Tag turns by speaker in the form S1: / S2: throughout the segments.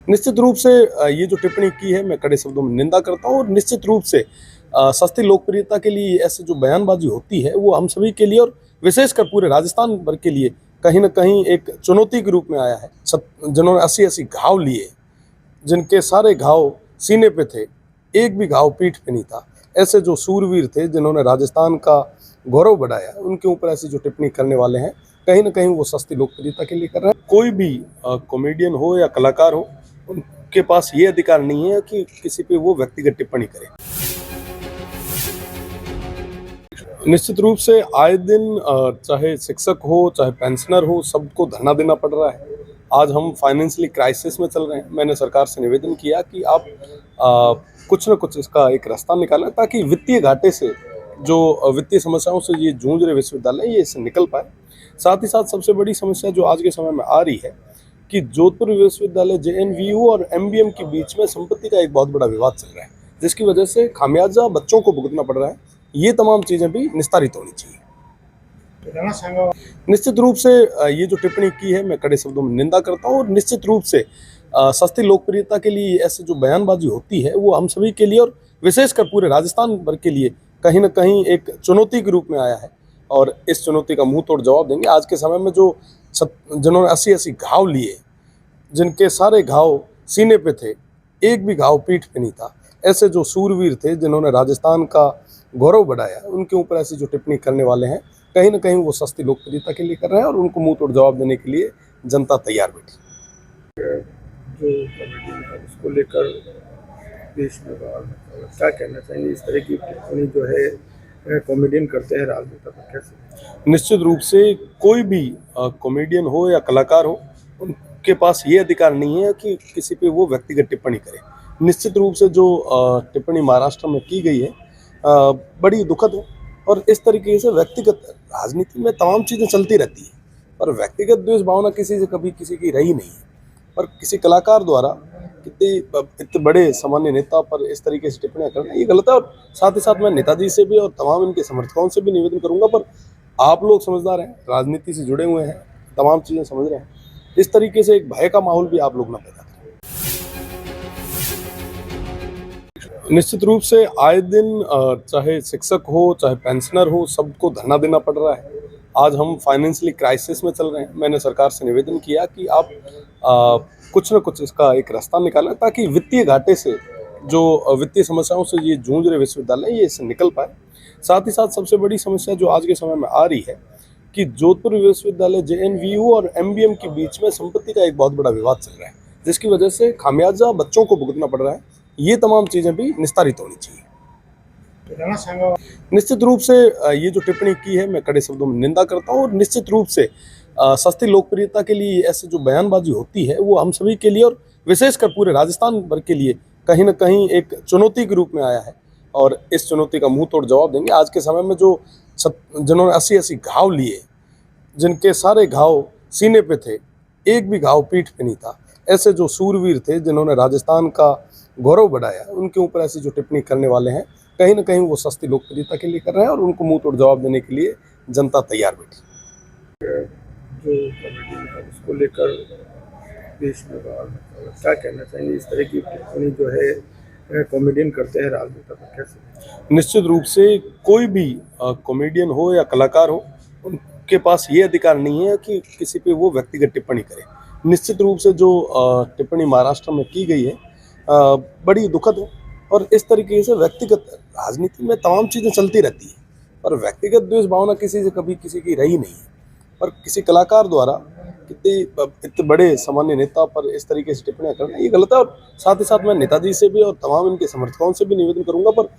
S1: निश्चित रूप से ये जो टिप्पणी की है मैं कड़े शब्दों में निंदा करता हूँ और निश्चित रूप से सस्ती लोकप्रियता के लिए ऐसे जो बयानबाजी होती है वो हम सभी के लिए और विशेषकर पूरे राजस्थान भर के लिए कहीं न कहीं एक चुनौती के रूप में आया है। जिन्होंने 80-80 घाव लिए, जिनके सारे घाव सीने पे थे, एक भी घाव पीठ पे नहीं था। ऐसे जो शूरवीर थे जिन्होंने राजस्थान का गौरव बढ़ाया, उनके ऊपर ऐसी जो टिप्पणी करने वाले हैं, कहीं न कहीं वो सस्ती लोकप्रियता के लिए कर रहे हैं। कोई भी कॉमेडियन हो या कलाकार हो, उनके पास ये अधिकार नहीं है कि किसी पे वो व्यक्तिगत टिप्पणी करे। निश्चित रूप से आए दिन चाहे शिक्षक हो, चाहे पेंशनर हो, सबको धरना देना पड़ रहा है। आज हम फाइनेंशियली क्राइसिस में चल रहे हैं। मैंने सरकार से निवेदन किया कि आप कुछ न कुछ इसका एक रास्ता निकालें ताकि वित्तीय घाटे से जो वित्तीय समस्याओं से ये जूझ रहे विश्वविद्यालय, ये इससे निकल पाए। साथ ही साथ सबसे बड़ी समस्या जो आज के समय में आ रही है कि जोधपुर विश्वविद्यालय, जेएनवीयू और एमबीएम के बीच में संपत्ति का एक बहुत बड़ा विवाद चल रहा है, जिसकी वजह से खामियाजा बच्चों को भुगतना पड़ रहा है। ये तमाम चीज़ें भी निस्तारित होनी चाहिए। निश्चित रूप से ये जो टिप्पणी की है मैं कड़े शब्दों में निंदा करता हूँ और निश्चित रूप से सस्ती लोकप्रियता के लिए ऐसे जो बयानबाजी होती है वो हम सभी के लिए और विशेषकर पूरे राजस्थान भर के लिए कहीं न कहीं एक चुनौती के रूप में आया है और इस चुनौती का मुंह तोड़ जवाब देंगे। आज के समय में जो जिन्होंने 80-80 घाव लिए, जिनके सारे घाव सीने पे थे, एक भी घाव पीठ पे नहीं था। ऐसे जो शूरवीर थे जिन्होंने राजस्थान का गौरव बढ़ाया, उनके ऊपर ऐसी जो टिप्पणी करने वाले हैं, कहीं न कहीं वो सस्ती लोकप्रियता के लिए कर रहे हैं और उनको मुंह तोड़ जवाब देने के लिए जनता तैयार बैठी।
S2: जो कमेटी है उसको लेकर देश में बाहर में क्या कहना चाहेंगे? इस तरह की टिप्पणी जो है कॉमेडियन करते हैं राजनेता पर, कैसे?
S1: निश्चित रूप से कोई भी कॉमेडियन हो या कलाकार हो, उनके पास ये अधिकार नहीं है कि किसी पे वो व्यक्तिगत टिप्पणी करे। निश्चित रूप से जो टिप्पणी महाराष्ट्र में की गई है बड़ी दुखद है और इस तरीके से व्यक्तिगत राजनीति में तमाम चीज़ें चलती रहती हैं, पर व्यक्तिगत द्वेष भावना किसी से कभी किसी की रही नहीं है। पर किसी कलाकार द्वारा इतने बड़े सामान्य नेता पर इस तरीके से टिप्पणियां करना ये गलत है और साथ ही साथ मैं नेताजी से भी और तमाम इनके समर्थकों से भी निवेदन करूंगा, पर आप लोग समझदार हैं, राजनीति से जुड़े हुए हैं, तमाम चीज़ें समझ रहे हैं, इस तरीके से एक भय का माहौल भी आप लोग ना पैदा करें। निश्चित रूप से आए दिन चाहे शिक्षक हो, चाहे पेंशनर हो, सबको धरना देना पड़ रहा है। आज हम फाइनेंशियली क्राइसिस में चल रहे हैं। मैंने सरकार से निवेदन किया कि आप कुछ न कुछ इसका एक रास्ता निकालें ताकि वित्तीय घाटे से जो वित्तीय समस्याओं से ये जूझ रहे विश्वविद्यालय, ये इससे निकल पाए। साथ ही साथ सबसे बड़ी समस्या जो आज के समय में आ रही है कि जोधपुर विश्वविद्यालय, जेएनवीयू और एमबीएम के बीच में संपत्ति का एक बहुत बड़ा विवाद चल रहा है, जिसकी वजह से खामियाजा बच्चों को भुगतना पड़ रहा है। ये तमाम चीज़ें भी निस्तारित होनी चाहिए। निश्चित रूप से ये जो टिप्पणी की है मैं कड़े शब्दों में निंदा करता हूँ और निश्चित रूप से सस्ती लोकप्रियता के लिए ऐसे जो बयानबाजी होती है वो हम सभी के लिए और विशेषकर पूरे राजस्थान भर के लिए कहीं न कहीं एक चुनौती के रूप में आया है और इस चुनौती का मुंह तोड़ जवाब देंगे। आज के समय में जो जिन्होंने 80-80 घाव लिए, जिनके सारे घाव सीने पे थे, एक भी घाव पीठ पे नहीं था। ऐसे जो शूरवीर थे जिन्होंने राजस्थान का गौरव बढ़ाया, उनके ऊपर ऐसी जो टिप्पणी करने वाले हैं, कहीं न कहीं वो सस्ती लोकप्रियता के लिए कर रहे हैं और उनको मुंह तोड़ जवाब देने के लिए जनता तैयार बैठी।
S2: जो कमेटी है उसको लेकर देश में बाहर में क्या कहना चाहेंगे? इस तरह की टिप्पणी जो है कॉमेडियन करते हैं राजनेता पर, कैसे?
S1: निश्चित रूप से कोई भी कॉमेडियन हो या कलाकार हो, उनके पास ये अधिकार नहीं है कि किसी पे वो व्यक्तिगत टिप्पणी करे। निश्चित रूप से जो टिप्पणी महाराष्ट्र में की गई है बड़ी दुखद है और इस तरीके से व्यक्तिगत राजनीति में तमाम चीज़ें चलती रहती हैं, पर व्यक्तिगत द्वेष भावना किसी से कभी किसी की रही नहीं है। पर किसी कलाकार द्वारा इतने बड़े सामान्य नेता पर इस तरीके से टिप्पणियां करना ये गलत है और साथ ही साथ मैं नेताजी से भी और तमाम इनके समर्थकों से भी निवेदन करूंगा, पर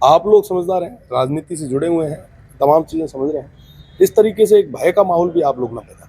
S1: आप लोग समझदार हैं, राजनीति से जुड़े हुए हैं, तमाम चीज़ें समझ रहे हैं, इस तरीके से एक भय का माहौल भी आप लोग ना पैदा